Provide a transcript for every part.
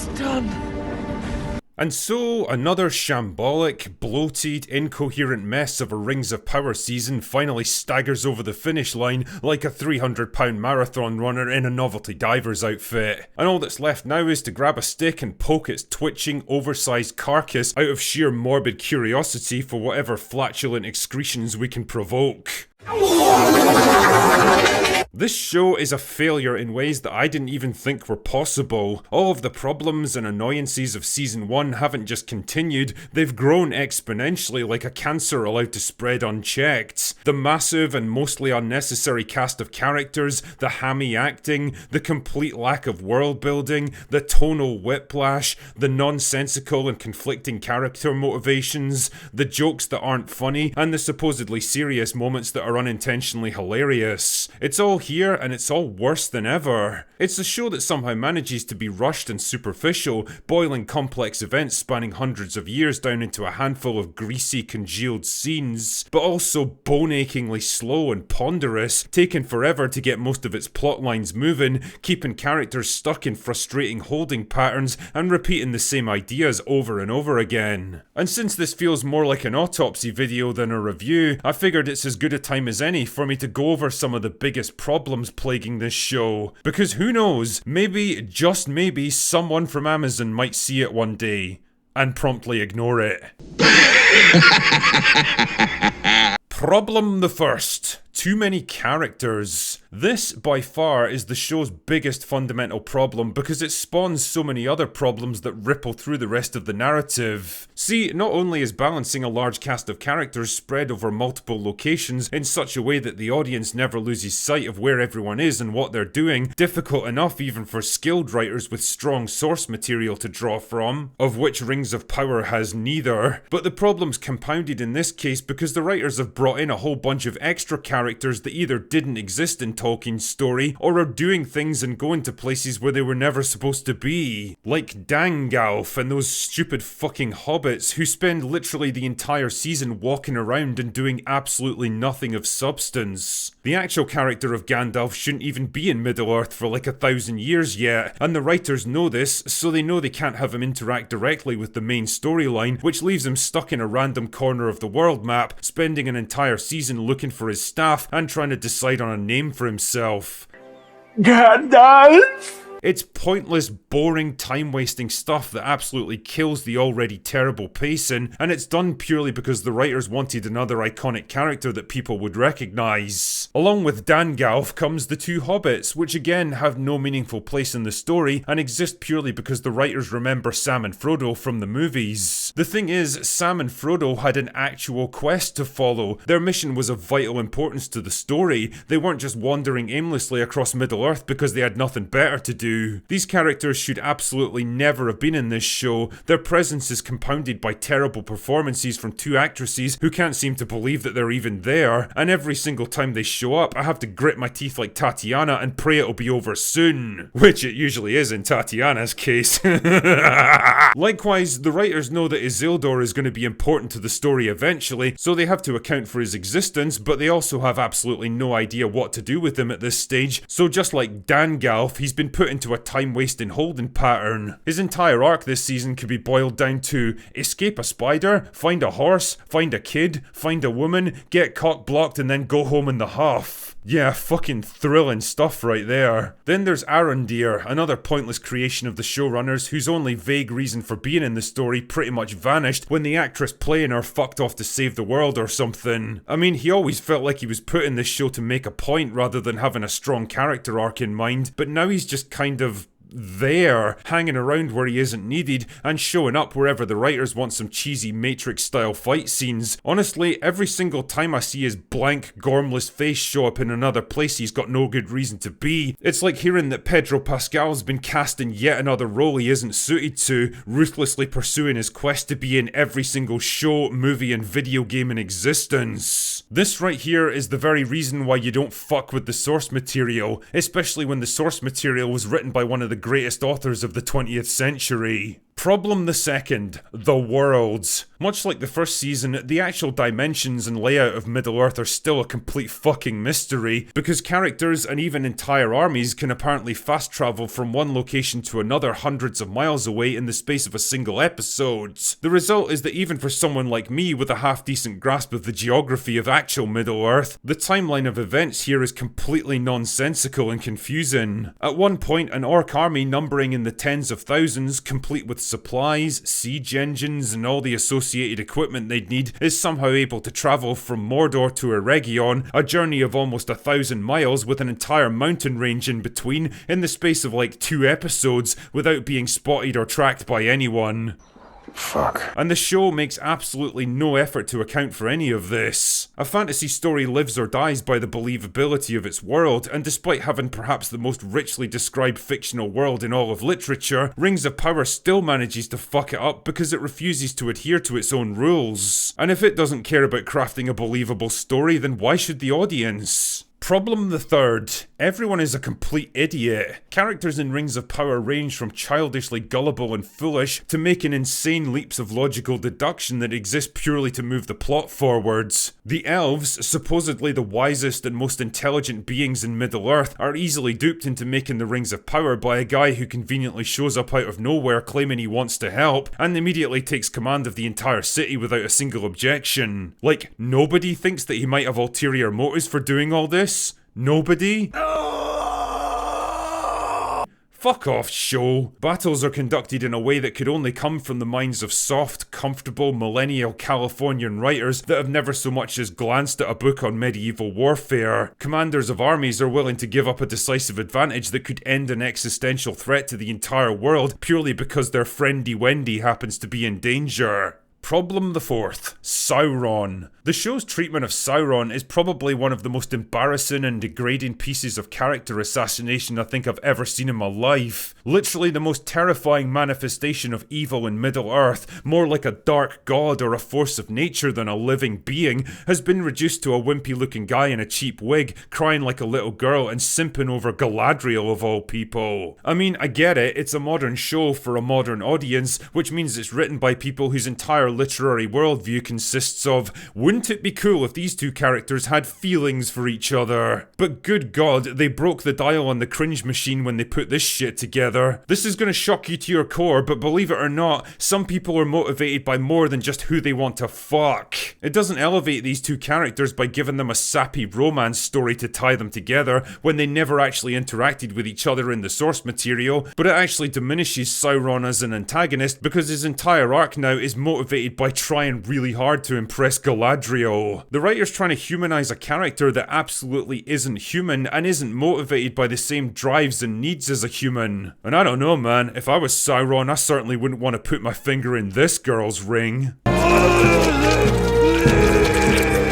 It's done. And so, another shambolic, bloated, incoherent mess of a Rings of Power season finally staggers over the finish line like a 300-pound marathon runner in a novelty diver's outfit. And all that's left now is to grab a stick and poke its twitching, oversized carcass out of sheer morbid curiosity for whatever flatulent excretions we can provoke. This show is a failure in ways that I didn't even think were possible. All of the problems and annoyances of season 1 haven't just continued, they've grown exponentially like a cancer allowed to spread unchecked. The massive and mostly unnecessary cast of characters, the hammy acting, the complete lack of world building, the tonal whiplash, the nonsensical and conflicting character motivations, the jokes that aren't funny, and the supposedly serious moments that are unintentionally hilarious. It's all here and it's all worse than ever. It's a show that somehow manages to be rushed and superficial, boiling complex events spanning hundreds of years down into a handful of greasy, congealed scenes, but also bone-achingly slow and ponderous, taking forever to get most of its plot lines moving, keeping characters stuck in frustrating holding patterns and repeating the same ideas over and over again. And since this feels more like an autopsy video than a review, I figured it's as good a time as any for me to go over some of the biggest problems plaguing this show. Because who knows, maybe, just maybe, someone from Amazon might see it one day and promptly ignore it. Problem the first. Too many characters. This, by far, is the show's biggest fundamental problem because it spawns so many other problems that ripple through the rest of the narrative. See, not only is balancing a large cast of characters spread over multiple locations in such a way that the audience never loses sight of where everyone is and what they're doing difficult enough even for skilled writers with strong source material to draw from, of which Rings of Power has neither, but the problem's compounded in this case because the writers have brought in a whole bunch of extra characters that either didn't exist in Tolkien's story, or are doing things and going to places where they were never supposed to be. Like Dangalf and those stupid fucking hobbits who spend literally the entire season walking around and doing absolutely nothing of substance. The actual character of Gandalf shouldn't even be in Middle-earth for like 1,000 years yet, and the writers know this, so they know they can't have him interact directly with the main storyline, which leaves him stuck in a random corner of the world map, spending an entire season looking for his staff and trying to decide on a name for himself. Gandalf! It's pointless, boring, time-wasting stuff that absolutely kills the already terrible pacing, and it's done purely because the writers wanted another iconic character that people would recognise. Along with Dangalf comes the two hobbits, which again have no meaningful place in the story and exist purely because the writers remember Sam and Frodo from the movies. The thing is, Sam and Frodo had an actual quest to follow. Their mission was of vital importance to the story. They weren't just wandering aimlessly across Middle-earth because they had nothing better to do. These characters should absolutely never have been in this show. Their presence is compounded by terrible performances from two actresses who can't seem to believe that they're even there, and every single time they show up, I have to grit my teeth like Tatiana and pray it'll be over soon. Which it usually is in Tatiana's case. Likewise, the writers know that Isildur is going to be important to the story eventually, so they have to account for his existence, but they also have absolutely no idea what to do with him at this stage, so just like Dangalf, he's been put into a time-wasting holding pattern. His entire arc this season could be boiled down to escape a spider, find a horse, find a kid, find a woman, get cock-blocked and then go home in the huff. Yeah, fucking thrilling stuff right there. Then there's Arondir, another pointless creation of the showrunners whose only vague reason for being in the story pretty much vanished when the actress playing her fucked off to save the world or something. I mean, he always felt like he was put in this show to make a point rather than having a strong character arc in mind, but now he's just kind of there, hanging around where he isn't needed, and showing up wherever the writers want some cheesy Matrix-style fight scenes. Honestly, every single time I see his blank, gormless face show up in another place he's got no good reason to be, it's like hearing that Pedro Pascal's been cast in yet another role he isn't suited to, ruthlessly pursuing his quest to be in every single show, movie, and video game in existence. This right here is the very reason why you don't fuck with the source material, especially when the source material was written by one of the greatest authors of the 20th century. Problem the second, the worlds. Much like the first season, the actual dimensions and layout of Middle-earth are still a complete fucking mystery, because characters and even entire armies can apparently fast travel from one location to another hundreds of miles away in the space of a single episode. The result is that even for someone like me with a half-decent grasp of the geography of actual Middle-earth, the timeline of events here is completely nonsensical and confusing. At one point, an orc army numbering in the tens of thousands, complete with supplies, siege engines, and all the associated equipment they'd need, is somehow able to travel from Mordor to Eregion, a journey of almost 1,000 miles with an entire mountain range in between, in the space of like 2 episodes, without being spotted or tracked by anyone. Fuck. And the show makes absolutely no effort to account for any of this. A fantasy story lives or dies by the believability of its world, and despite having perhaps the most richly described fictional world in all of literature, Rings of Power still manages to fuck it up because it refuses to adhere to its own rules. And if it doesn't care about crafting a believable story, then why should the audience? Problem the third. Everyone is a complete idiot. Characters in Rings of Power range from childishly gullible and foolish to making insane leaps of logical deduction that exist purely to move the plot forwards. The elves, supposedly the wisest and most intelligent beings in Middle-earth, are easily duped into making the Rings of Power by a guy who conveniently shows up out of nowhere claiming he wants to help, and immediately takes command of the entire city without a single objection. Like, nobody thinks that he might have ulterior motives for doing all this? Nobody? Fuck off, show. Battles are conducted in a way that could only come from the minds of soft, comfortable, millennial Californian writers that have never so much as glanced at a book on medieval warfare. Commanders of armies are willing to give up a decisive advantage that could end an existential threat to the entire world purely because their friendy Wendy happens to be in danger. Problem the fourth, Sauron. The show's treatment of Sauron is probably one of the most embarrassing and degrading pieces of character assassination I think I've ever seen in my life. Literally the most terrifying manifestation of evil in Middle-earth, more like a dark god or a force of nature than a living being, has been reduced to a wimpy looking guy in a cheap wig, crying like a little girl and simping over Galadriel of all people. I mean, I get it, it's a modern show for a modern audience, which means it's written by people whose entire literary worldview consists of, wouldn't it be cool if these two characters had feelings for each other? But good god, they broke the dial on the cringe machine when they put this shit together. This is gonna shock you to your core, but believe it or not, some people are motivated by more than just who they want to fuck. It doesn't elevate these two characters by giving them a sappy romance story to tie them together when they never actually interacted with each other in the source material, but it actually diminishes Sauron as an antagonist because his entire arc now is motivated by trying really hard to impress Galadriel. The writer's trying to humanize a character that absolutely isn't human and isn't motivated by the same drives and needs as a human. And I don't know, man, if I was Sauron, I certainly wouldn't want to put my finger in this girl's ring.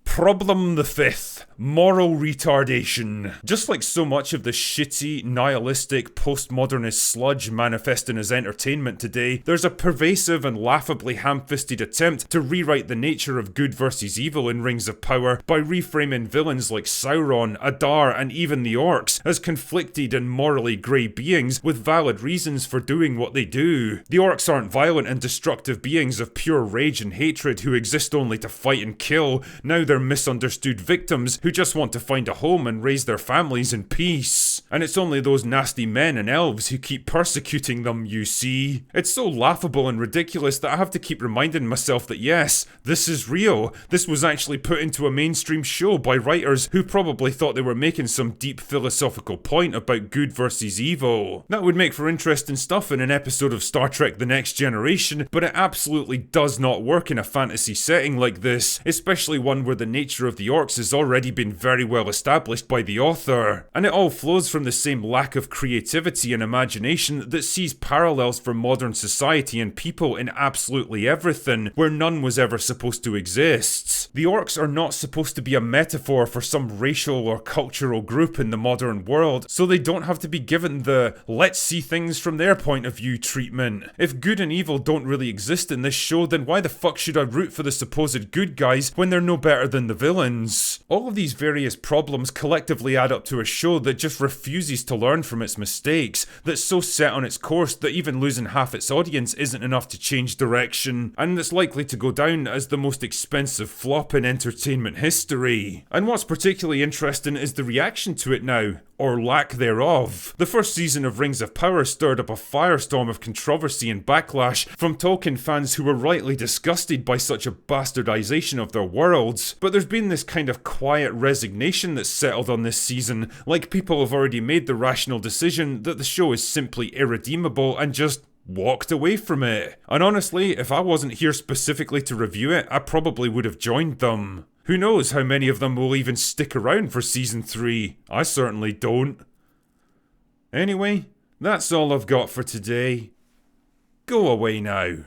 Problem the fifth. Moral retardation. Just like so much of the shitty, nihilistic, postmodernist sludge manifesting as entertainment today, there's a pervasive and laughably ham-fisted attempt to rewrite the nature of good versus evil in Rings of Power by reframing villains like Sauron, Adar, and even the orcs as conflicted and morally grey beings with valid reasons for doing what they do. The orcs aren't violent and destructive beings of pure rage and hatred who exist only to fight and kill. Now they're misunderstood victims who just want to find a home and raise their families in peace. And it's only those nasty men and elves who keep persecuting them, you see. It's so laughable and ridiculous that I have to keep reminding myself that yes, this is real. This was actually put into a mainstream show by writers who probably thought they were making some deep philosophical point about good versus evil. That would make for interesting stuff in an episode of Star Trek The Next Generation, but it absolutely does not work in a fantasy setting like this, especially one where the nature of the orcs has already been very well established by the author. And it all flows from the same lack of creativity and imagination that sees parallels for modern society and people in absolutely everything, where none was ever supposed to exist. The orcs are not supposed to be a metaphor for some racial or cultural group in the modern world, so they don't have to be given the let's see things from their point of view treatment. If good and evil don't really exist in this show, then why the fuck should I root for the supposed good guys when they're no better than the villains? All of these various problems collectively add up to a show that just refuses to learn from its mistakes, that's so set on its course that even losing half its audience isn't enough to change direction, and that's likely to go down as the most expensive flop in entertainment history. And what's particularly interesting is the reaction to it now, or lack thereof. The first season of Rings of Power stirred up a firestorm of controversy and backlash from Tolkien fans who were rightly disgusted by such a bastardization of their worlds, but there's been this kind of quiet resignation that's settled on this season, like people have already made the rational decision that the show is simply irredeemable and just walked away from it. And honestly, if I wasn't here specifically to review it, I probably would have joined them. Who knows how many of them will even stick around for season 3? I certainly don't. Anyway, that's all I've got for today. Go away now.